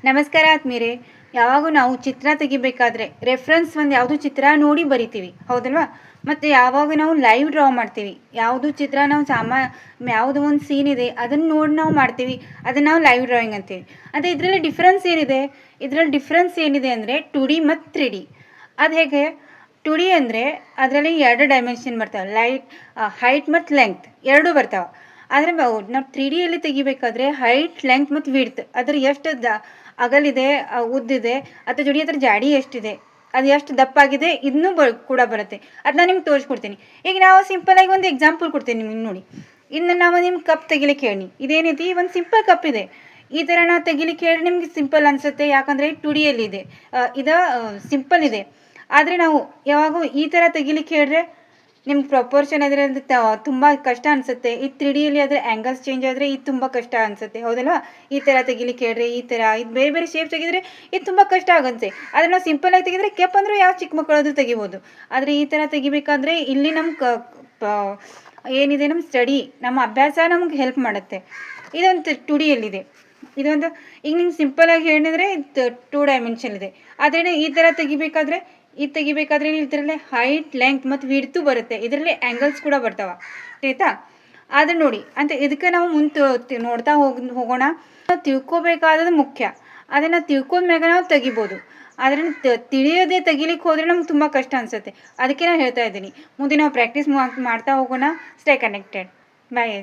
ನಮಸ್ಕಾರ ಆತ್ಮೀರೆ. ಯಾವಾಗೂ ನಾವು ಚಿತ್ರ ತೆಗಿಬೇಕಾದ್ರೆ ರೆಫರೆನ್ಸ್ ಒಂದು ಯಾವುದು ಚಿತ್ರ ನೋಡಿ ಬರಿತೀವಿ, ಹೌದಲ್ವಾ? ಮತ್ತು ಯಾವಾಗ ನಾವು ಲೈವ್ ಡ್ರಾ ಮಾಡ್ತೀವಿ, ಯಾವುದು ಚಿತ್ರ ನಾವು ಯಾವುದೋ ಒಂದು ಸೀನ್ ಇದೆ ಅದನ್ನು ನೋಡಿ ನಾವು ಮಾಡ್ತೀವಿ, ಅದನ್ನು ನಾವು ಲೈವ್ ಡ್ರಾಯಿಂಗ್ ಅಂತೀವಿ. ಅದೇ ಇದರಲ್ಲಿ ಡಿಫ್ರೆನ್ಸ್ ಏನಿದೆ ಅಂದರೆ 2D ಮತ್ತು 3D. ಅದು ಹೇಗೆ? 2D ಅಂದರೆ ಅದರಲ್ಲಿ 2 ಡೈಮೆನ್ಷನ್ ಬರ್ತವೆ, ಹೈಟ್ ಮತ್ತು ಲೆಂತ್ ಎರಡೂ ಬರ್ತಾವೆ. ಆದರೆ ನಾವು 3Dಯಲ್ಲಿ ತೆಗಿಬೇಕಾದ್ರೆ ಹೈಟ್, ಲೆಂತ್ ಮತ್ತು ವಿಡ್ತ್ ಅದರ ಎಷ್ಟು ಅಗಲಿದೆ, ಉದ್ದಿದೆ, ಅಥವಾ ಜೋಡಿ ಅದರ ಜಾಡಿ ಎಷ್ಟಿದೆ, ಅದು ಎಷ್ಟು ದಪ್ಪಾಗಿದೆ ಇದನ್ನು ಕೂಡ ಬರುತ್ತೆ. ಅದನ್ನ ನಿಮ್ಗೆ ತೋರಿಸ್ಕೊಡ್ತೀನಿ. ಈಗ ನಾವು ಸಿಂಪಲಾಗಿ ಒಂದು ಎಕ್ಸಾಂಪಲ್ ಕೊಡ್ತೀನಿ ನಿಮ್ಗೆ, ನೋಡಿ. ಇನ್ನು ನಾವು ನಿಮ್ಗೆ ಕಪ್ ತೆಗಿಲಿಕ್ಕೆ ಹೇಳಿ, ಇದೇನೈತಿ ಒಂದು ಸಿಂಪಲ್ ಕಪ್ ಇದೆ. ಈ ಥರ ನಾವು ತೆಗಿಲಿಕ್ಕೆ ಹೇಳಿ ನಿಮ್ಗೆ ಸಿಂಪಲ್ ಅನಿಸುತ್ತೆ, ಯಾಕಂದರೆ 2Dಯಲ್ಲಿದೆ, ಇದು ಸಿಂಪಲ್ ಇದೆ. ಆದರೆ ನಾವು ಯಾವಾಗೂ ಈ ಥರ ತೆಗಿಲಿಕ್ಕೆ ಹೇಳಿದ್ರೆ ನಿಮ್ಗೆ ಪ್ರಪೋರ್ಷನ್ ಅದರಿಂದ ತುಂಬ ಕಷ್ಟ ಅನಿಸುತ್ತೆ. ಈ 3Dಯಲ್ಲಿ ಆದರೆ ಆ್ಯಂಗಲ್ಸ್ ಚೇಂಜ್ ಆದರೆ ಇದು ತುಂಬ ಕಷ್ಟ ಅನಿಸುತ್ತೆ, ಹೌದಲ್ವಾ? ಈ ಥರ ತೆಗಿಲಿಕ್ಕೆ ಹೇಳ್ರಿ, ಈ ಥರ ಇದು ಬೇರೆ ಬೇರೆ ಶೇಪ್ ತೆಗೆದ್ರೆ ಇದು ತುಂಬ ಕಷ್ಟ ಆಗುತ್ತೆ. ಆದರೆ ನಾವು ಸಿಂಪಲಾಗಿ ತೆಗೆದ್ರೆ ಕೆಪ್ ಅಂದರೆ ಯಾವ ಚಿಕ್ಕ ಮಕ್ಕಳಾದ್ರೂ ತೆಗಿಬೋದು. ಆದರೆ ಈ ಥರ ತೆಗಿಬೇಕಾದ್ರೆ ಇಲ್ಲಿ ನಮ್ಮ ಏನಿದೆ, ನಮ್ಮ ಸ್ಟಡಿ, ನಮ್ಮ ಅಭ್ಯಾಸ ನಮ್ಗೆ ಹೆಲ್ಪ್ ಮಾಡುತ್ತೆ. ಇದೊಂದು 2Dಯಲ್ಲಿದೆ. ಇದೊಂದು ಈಗ ನಿಮ್ಗೆ ಸಿಂಪಲಾಗಿ ಹೇಳಿದ್ರೆ 2 ಡೈಮೆನ್ಷನ್ ಇದೆ. ಆದರೆ ಈ ಥರ ತೆಗಿಬೇಕಾದ್ರೆ ಇದರಲ್ಲಿ ಹೈಟ್, ಲೆಂತ್ ಮತ್ತು ವಿಡ್ತು ಬರುತ್ತೆ. ಇದರಲ್ಲಿ ಆ್ಯಂಗಲ್ಸ್ ಕೂಡ ಬರ್ತಾವೆ, ಆಯಿತಾ? ಆದರೆ ನೋಡಿ, ಅಂತ ಇದಕ್ಕೆ ನಾವು ನೋಡ್ತಾ ಹೋಗೋಣ. ನಾವು ತಿಳ್ಕೊಬೇಕಾದದ್ದು ಮುಖ್ಯ. ಅದನ್ನು ತಿಳ್ಕೊಂಡ ಮ್ಯಾಗ ನಾವು ತೆಗಿಬೋದು. ಆದರೆ ತಿಳಿಯೋದೇ ತೆಗಿಲಿಕ್ಕೆ ಹೋದರೆ ನಮ್ಗೆ ತುಂಬ ಕಷ್ಟ ಅನಿಸುತ್ತೆ. ಅದಕ್ಕೆ ನಾನು ಹೇಳ್ತಾ ಇದ್ದೀನಿ, ಮುಂದೆ ನಾವು ಪ್ರಾಕ್ಟೀಸ್ ಮಾಡ್ತಾ ಹೋಗೋಣ. Stay connected. ಬಾಯ್.